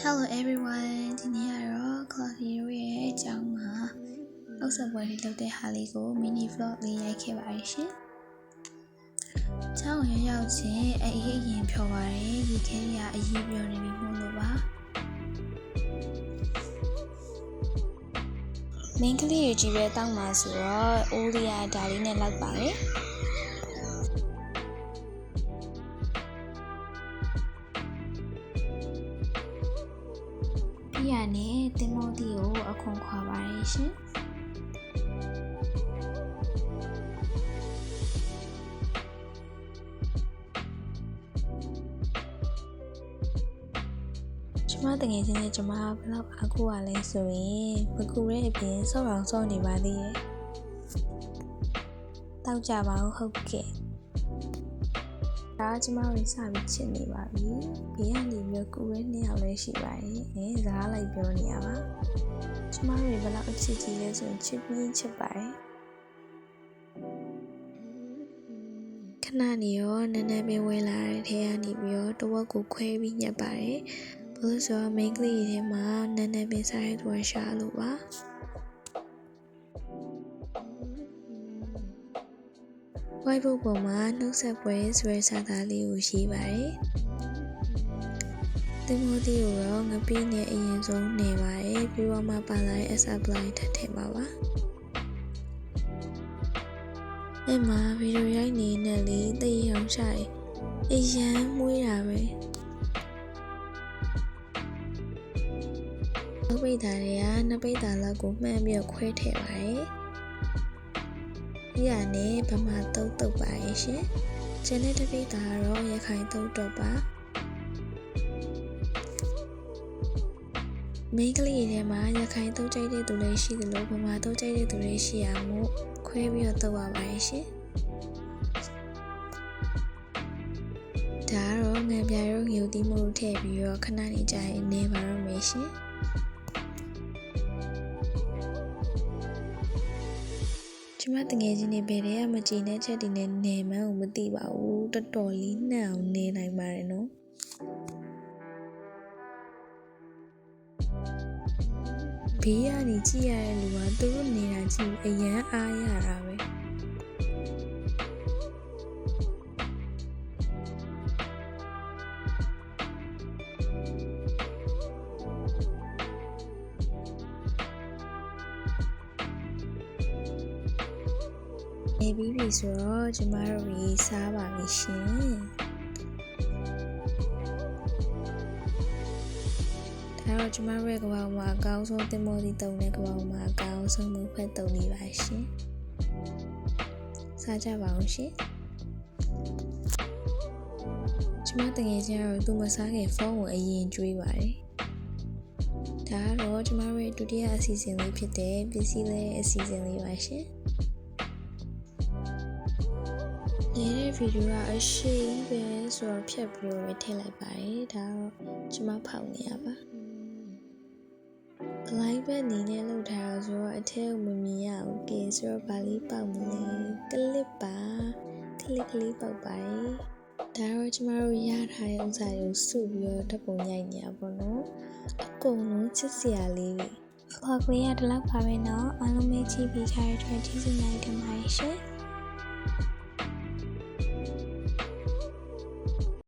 Hello everyone ဒီနေ့ကတော့ Cloudy ရဲ့အကြောင်းမှာနှုတ်ဆက်ပွဲလေးလုပ်တဲ့ဟာလေးကို mini vlog လေးရိုက်ခဲ့ပါတယ်ရှင်။ကျောင်းရောက်ချင်းအရင်ဖြော်ပါတယ်ဒီခဲရအရေးပြောနေပြီမို့လို့ပါ။ main ကလေးကြီးပဲတောင်းပါဆိုတော့အိုးလေးကဒါလေးနဲ့လောက်ပါတယ်။ပြရနဲ့တင်မောတီကိုအခွန်ခွာပါတယ်ရှင်ကျမတကယ်ချင်းနဲ့ကျမဘယ်လောက်အားကိုးရလဲဆိုရင်မကူတဲ့အပြင်စောက်အောင်စောနေပါသေးတယ်တောက်ကြပါဦးဟုတ်ကဲ့ဒါကျမတို့စပြီးချစ်နေပါပြီဘေးကနေပြီးကူရဲနှစ်ယောက်လည်းရှိပါတယ်စကားလိုက်ပြောနေရပါကျမတို့ဘယ်လောက်အချစ်ကြီးလဲဆိုရင်ချစ်ပြီးချစ်ပါတယ်ခဏနေရောနည်းနည်းပင်ဝင်လာတဲ့ထဲကနေပြီးတော့တဝက်ကိုခွဲပြီးညက်ပါတယ်ဘလို့ဆိုတော့ main ကလေးထဲမှာနည်းနည်းပင်စားရတဲ့ရှာလို့ပါwhiteboard ပေါ်မှာနှုတ်ဆက်ပွဲဆိုတဲ့စာသားလေးကိုရေးပါတယ်။တင်မောတီကိုတော့ငပိနဲ့အရင်ဆုံးနေပါတယ်ပြီးတော့မှပါလာတဲ့ assembly ထပ်ထည့်ပါပါ။အဲ့မှာဗီဒီယိုရိုက်နေတဲ့လေသိအောင်ရှာတယ်။အရန်မွေးတာပဲ။နှုတ်ပိတ်တာတွေကနှစ်ပိတ်တာလောက်ကိုမှန်းပြီးခွဲထည့်ပါတယ်။ဒီရနဲ့ဗမာတုတ်ပါရဲ့ရှင်။ကျန်တဲ့တပိတ်တာကတော့ရခိုင်တုတ်တော့ပါ။မိန်းကလေးထဲမှာရခိုင်တုတ်ကြိုက်တဲ့သူလည်းရှိသလိုဗမာတုတ်ကြိုက်တဲ့သူလည်းရှိရမို့ခွဲပြီးတော့တုတ်ပါပါရဲ့ရှင်။ဒါကတော့ငံပြရုံငြိုတိမှုထည့်ပြီးတော့ခဏနေကြရင်နေပါတော့မယ်ရှင်။ကျမတငယ်ချင်းတွေဘယ်တည်းကမကြည်တဲ့ချက်တွေနဲ့နေမှန်းကိုမသိပါဘူးတော်တော်လေးနှံ့အောင်နေနိုင်ပါတယ်နော်ဘေးကနေကြည့်ရတဲ့လူကသူတို့နေတာကြည့်အရန်အားရတာပဲနေပြီးပြီဆိုတော့ကျမတို့ရေးစားပါပြီရှင်ဒါတော့ကျမတို့ရဲ့ကဘာမှာအကောင်းဆုံးတင်မောတီတုံတဲ့ကဘာမှာအကောင်းဆုံးမှုဖက်တုံနေပါရှင်စားကြပါအောင်ရှင်ကျမတကယ်ချင်းတော့သူမစားခင်ဖုန်းကိုအရင်ကျွေးပါတယ်ဒါကတော့ကျမတို့ရဲ့ဒုတိယအစီအစဉ်လေးဖြစ်တဲ့ပစ္စည်းလေးအစီအစဉ်လေးပါရှင်နေတဲ့ဗီဒီယိုကအရှိပဲဆိုတော့ဖြတ်ပြီးတော့ထည့်လိုက်ပါတယ်ဒါတော့ကျွန်မဖောက်နေရပါအလိုက်ပဲနေနဲ့လောက်ထားတော့ဆိုတော့အထက်ကိုမမြင်ရဘူးကဲဆိုတော့ဗာလေးပေါက်မလဲကလစ်ပါကလစ်ပေါက်ပါတယ်ဒါတော့ကျွန်မတို့ရထားတဲ့ဥစ္စာတွေကိုစုပြီးတော့ဓာတ်ပုံရိုက်နေရပါတော့အကုန်လုံးချစ်စရာလေးတွေ vlog လေးကဒီလောက်ပါပဲเนาะအားလုံးပဲကြည့်ပြီးထားတဲ့အတွက်ကျေးဇူးများတင်ပါတယ်ရှင်